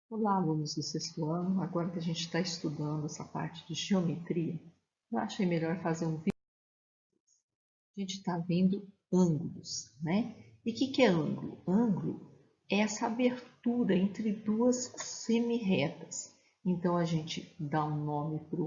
Olá, alunos do sexto ano. Agora que a gente está estudando essa parte de geometria, eu achei melhor fazer um vídeo. A gente está vendo ângulos, né? E o que é ângulo? Ângulo é essa abertura entre duas semi-retas. Então, a gente dá um nome para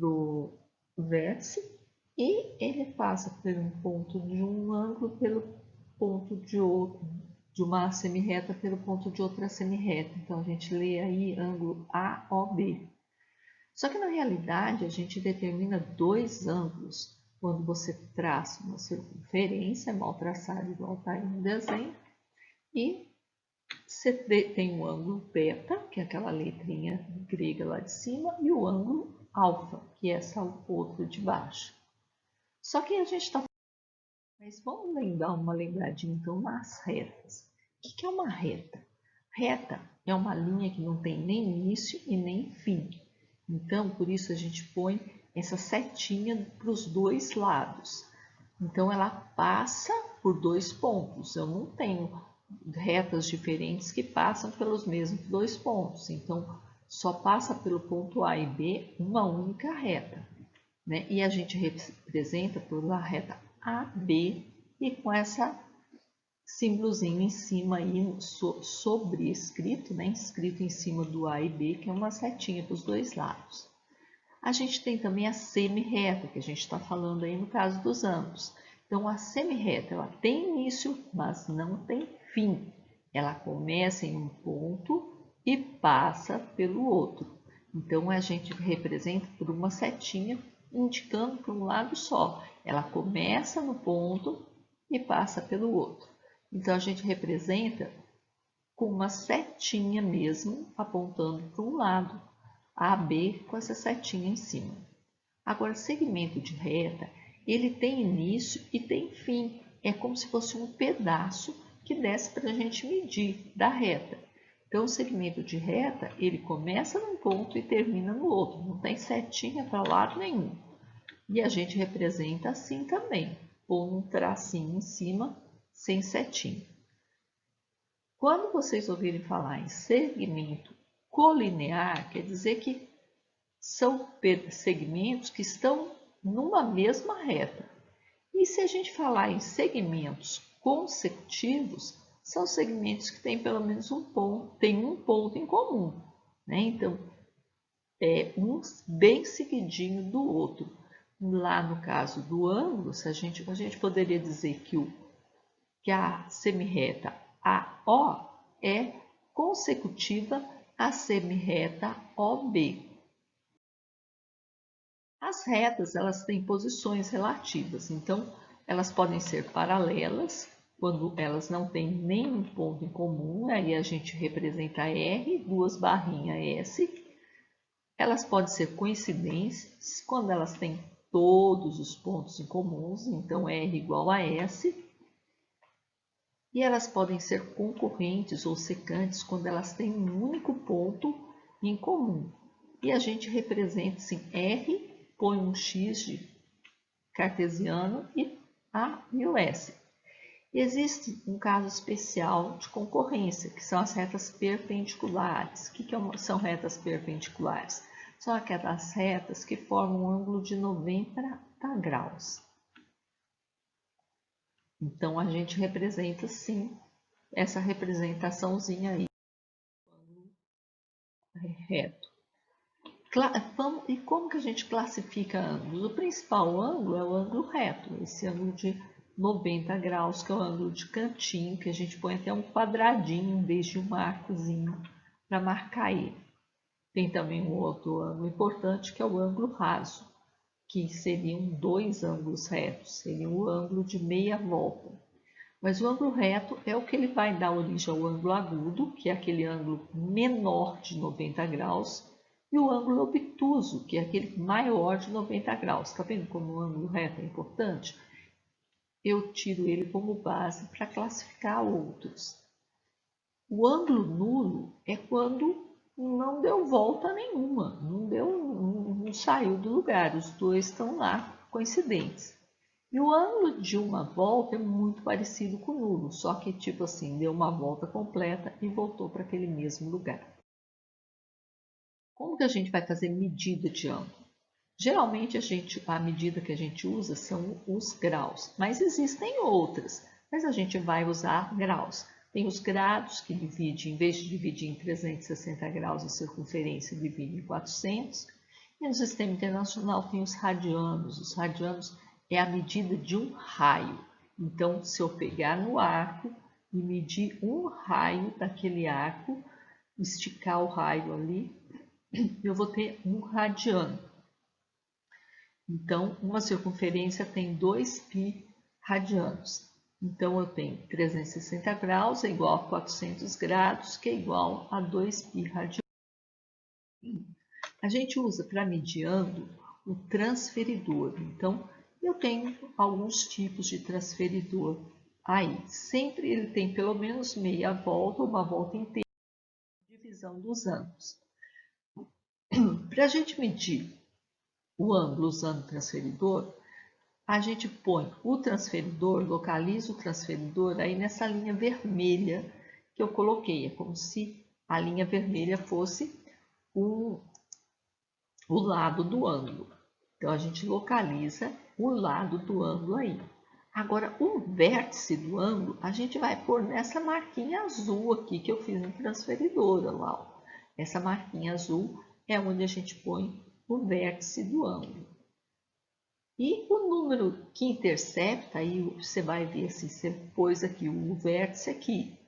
o vértice e ele passa por um ponto de um ângulo pelo ponto de outro, de uma semi-reta pelo ponto de outra semi-reta. Então, a gente lê aí ângulo AOB. Só que, na realidade, a gente determina dois ângulos quando você traça uma circunferência mal traçada, igual está aí no desenho, e você tem o ângulo beta, que é aquela letrinha grega lá de cima, e o ângulo alfa, que é essa outra de baixo. Só que a gente está... Mas vamos dar uma lembradinha, então, nas retas. O que é uma reta? Reta é uma linha que não tem nem início e nem fim. Então, por isso a gente põe essa setinha para os dois lados. Então, ela passa por dois pontos. Eu não tenho retas diferentes que passam pelos mesmos dois pontos. Então, só passa pelo ponto A e B uma única reta, né? E a gente representa por uma reta AB e com essa símbolozinho em cima aí sobrescrito, né? Escrito em cima do A e B, que é uma setinha para os dois lados. A gente tem também a semi-reta, que a gente está falando aí no caso dos ângulos. Então, a semi-reta, ela tem início, mas não tem fim. Ela começa em um ponto e passa pelo outro. Então, a gente representa por uma setinha indicando para um lado só. Ela começa no ponto e passa pelo outro. Então, a gente representa com uma setinha mesmo, apontando para um lado. AB com essa setinha em cima. Agora, segmento de reta, ele tem início e tem fim. É como se fosse um pedaço que desce para a gente medir da reta. Então, o segmento de reta, ele começa num ponto e termina no outro. Não tem setinha para lado nenhum. E a gente representa assim também, pondo um tracinho em cima, sem setinha. Quando vocês ouvirem falar em segmento colinear, quer dizer que são segmentos que estão numa mesma reta. E se a gente falar em segmentos consecutivos, são segmentos que têm pelo menos um ponto em comum, né? Então, é um bem seguidinho do outro. Lá no caso do ângulo, a gente poderia dizer que a semirreta AO é consecutiva à semirreta OB. As retas, elas têm posições relativas, então elas podem ser paralelas, quando elas não têm nenhum ponto em comum, aí a gente representa R, duas barrinhas S. Elas podem ser coincidências, quando elas têm todos os pontos em comuns, então R igual a S. E elas podem ser concorrentes ou secantes, quando elas têm um único ponto em comum. E a gente representa assim, R, põe um X de cartesiano e A e o S. Existe um caso especial de concorrência, que são as retas perpendiculares. O que são retas perpendiculares? São aquelas retas que formam um ângulo de 90 graus. Então, a gente representa, sim, essa representaçãozinha aí, reto. E como que a gente classifica ângulos? O principal ângulo é o ângulo reto, esse ângulo de 90 graus, que é o ângulo de cantinho, que a gente põe até um quadradinho em vez de um arcozinho para marcar ele. Tem também um outro ângulo importante, que é o ângulo raso, que seriam dois ângulos retos, seria o ângulo de meia volta. Mas o ângulo reto é o que ele vai dar origem ao ângulo agudo, que é aquele ângulo menor de 90 graus, e o ângulo obtuso, que é aquele maior de 90 graus. Está vendo como o ângulo reto é importante? Eu tiro ele como base para classificar outros. O ângulo nulo é quando não deu volta nenhuma, não saiu do lugar, os dois estão lá coincidentes. E o ângulo de uma volta é muito parecido com o nulo, só que tipo assim, deu uma volta completa e voltou para aquele mesmo lugar. Como que a gente vai fazer medida de ângulo? Geralmente a medida que a gente usa são os graus, mas existem outras, mas a gente vai usar graus. Tem os grados que divide, em vez de dividir em 360 graus a circunferência, divide em 400. E no sistema internacional tem os radianos. Os radianos é a medida de um raio. Então, se eu pegar no arco e medir um raio daquele arco, esticar o raio ali, eu vou ter um radiano. Então, uma circunferência tem 2π radianos. Então, eu tenho 360 graus é igual a 400 graus, que é igual a 2π radianos. A gente usa para medir ângulo o transferidor. Então, eu tenho alguns tipos de transferidor aí. Sempre ele tem pelo menos meia volta, uma volta inteira, divisão dos ângulos. Para a gente medir o ângulo usando o transferidor, a gente põe o transferidor, localiza o transferidor aí nessa linha vermelha que eu coloquei. É como se a linha vermelha fosse o lado do ângulo. Então, a gente localiza o lado do ângulo aí. Agora, o vértice do ângulo, a gente vai pôr nessa marquinha azul aqui que eu fiz no transferidor. Olha lá, ó. Essa marquinha azul é onde a gente põe o vértice do ângulo. E o número que intercepta, aí você vai ver assim, você pôs aqui o vértice aqui,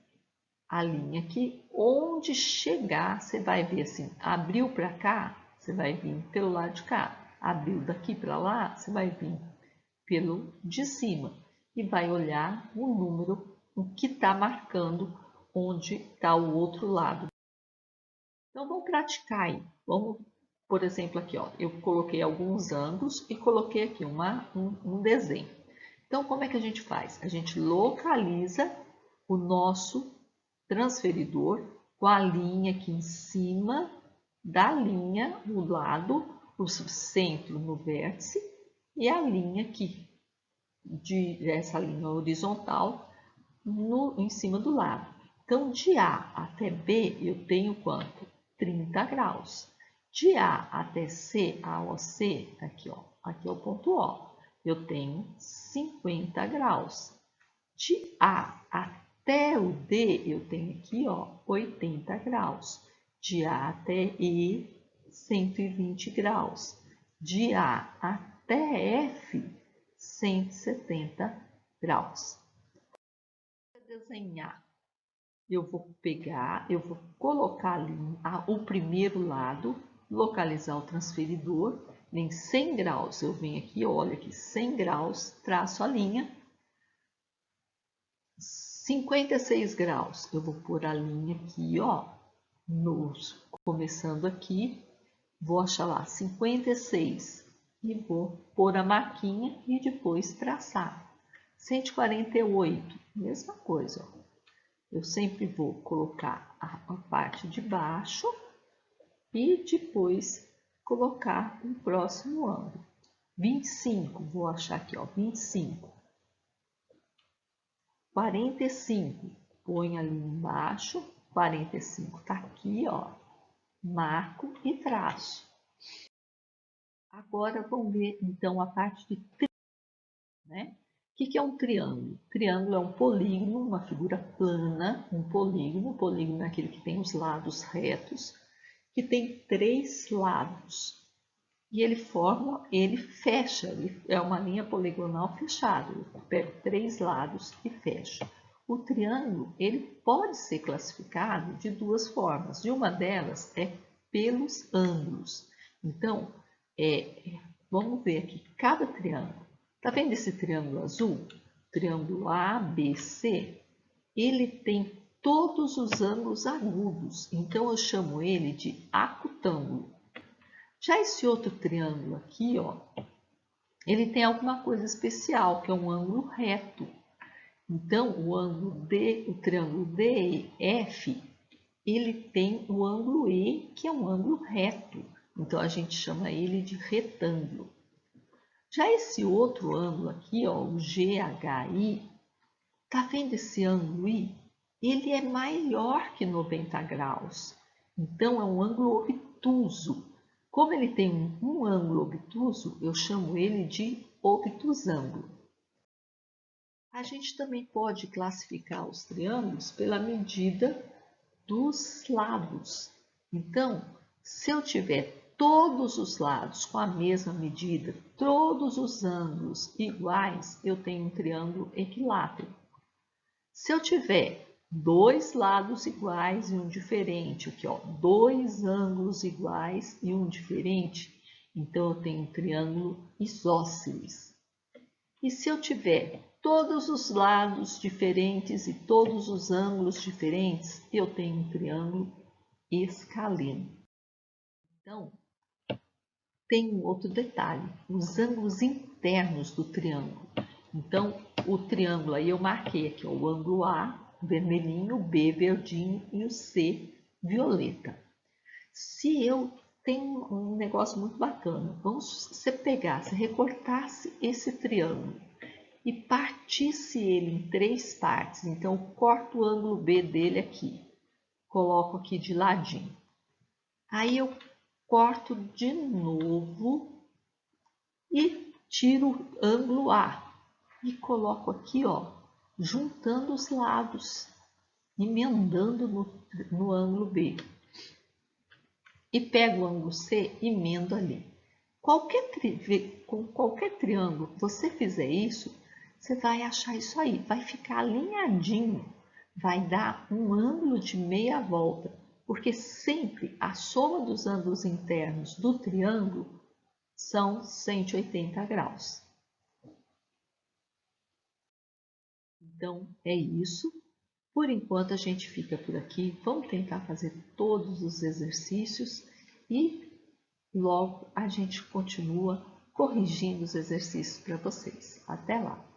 a linha aqui, onde chegar, você vai ver assim, abriu para cá, você vai vir pelo lado de cá, abriu daqui para lá, você vai vir pelo de cima e vai olhar o número, o que está marcando onde está o outro lado. Então, vamos praticar aí. Vamos, por exemplo, aqui, ó, eu coloquei alguns ângulos e coloquei aqui um desenho. Então, como é que a gente faz? A gente localiza o nosso transferidor com a linha aqui em cima da linha, o lado, o centro no vértice e a linha aqui, essa linha horizontal em cima do lado. Então, de A até B, eu tenho quanto? 30 graus. De A até C, AOC, aqui, ó, aqui é o ponto O, eu tenho 50 graus. De A até o D, eu tenho aqui, ó, 80 graus. De A até E, 120 graus. De A até F, 170 graus. Desenhar, eu vou pegar, eu vou colocar ali o primeiro lado, localizar o transferidor, em 100 graus, eu venho aqui, olha aqui, 100 graus, traço a linha, 56 graus, eu vou pôr a linha aqui, ó, começando aqui, vou achar lá 56 e vou pôr a marquinha e depois traçar. 148, mesma coisa, ó. Eu sempre vou colocar a parte de baixo e depois colocar o próximo ângulo. 25, vou achar aqui, ó, 25. 45, põe ali embaixo, 45 tá aqui, ó, marco e traço. Agora vamos ver então a parte de triângulo, né? O que é um triângulo? Triângulo é um polígono, uma figura plana, um polígono é aquele que tem os lados retos, que tem 3 lados. E ele fecha, ele é uma linha poligonal fechada, ele pega 3 lados e fecha. O triângulo, ele pode ser classificado de 2 formas, e uma delas é pelos ângulos. Então, vamos ver aqui, cada triângulo. Tá vendo esse triângulo azul? Triângulo ABC, ele tem todos os ângulos agudos, então eu chamo ele de acutângulo. Já esse outro triângulo aqui, ó, ele tem alguma coisa especial, que é um ângulo reto. Então, o triângulo DEF, ele tem o ângulo E, que é um ângulo reto. Então, a gente chama ele de retângulo. Já esse outro ângulo aqui, ó, o GHI, tá vendo esse ângulo I? Ele é maior que 90 graus. Então, é um ângulo obtuso. Como ele tem um ângulo obtuso, eu chamo ele de obtusângulo. A gente também pode classificar os triângulos pela medida dos lados. Então, se eu tiver todos os lados com a mesma medida, todos os ângulos iguais, eu tenho um triângulo equilátero. Se eu tiver dois lados iguais e um diferente, aqui ó, dois ângulos iguais e um diferente, então eu tenho um triângulo isósceles. E se eu tiver todos os lados diferentes e todos os ângulos diferentes, eu tenho um triângulo escaleno. Então, tem um outro detalhe, os ângulos internos do triângulo. Então, o triângulo aí eu marquei aqui, ó, o ângulo A, vermelhinho, o B, verdinho e o C, violeta. Se eu tenho um negócio muito bacana, vamos você pegasse, recortasse esse triângulo e partisse ele em três partes. Então, eu corto o ângulo B dele aqui, coloco aqui de ladinho. Aí eu corto de novo e tiro o ângulo A e coloco aqui, ó, juntando os lados, emendando no ângulo B. E pego o ângulo C e emendo ali. Com qualquer triângulo, você fizer isso, você vai achar isso aí, vai ficar alinhadinho, vai dar um ângulo de meia volta, porque sempre a soma dos ângulos internos do triângulo são 180 graus. Então, é isso. Por enquanto, a gente fica por aqui. Vamos tentar fazer todos os exercícios e logo a gente continua corrigindo os exercícios para vocês. Até lá!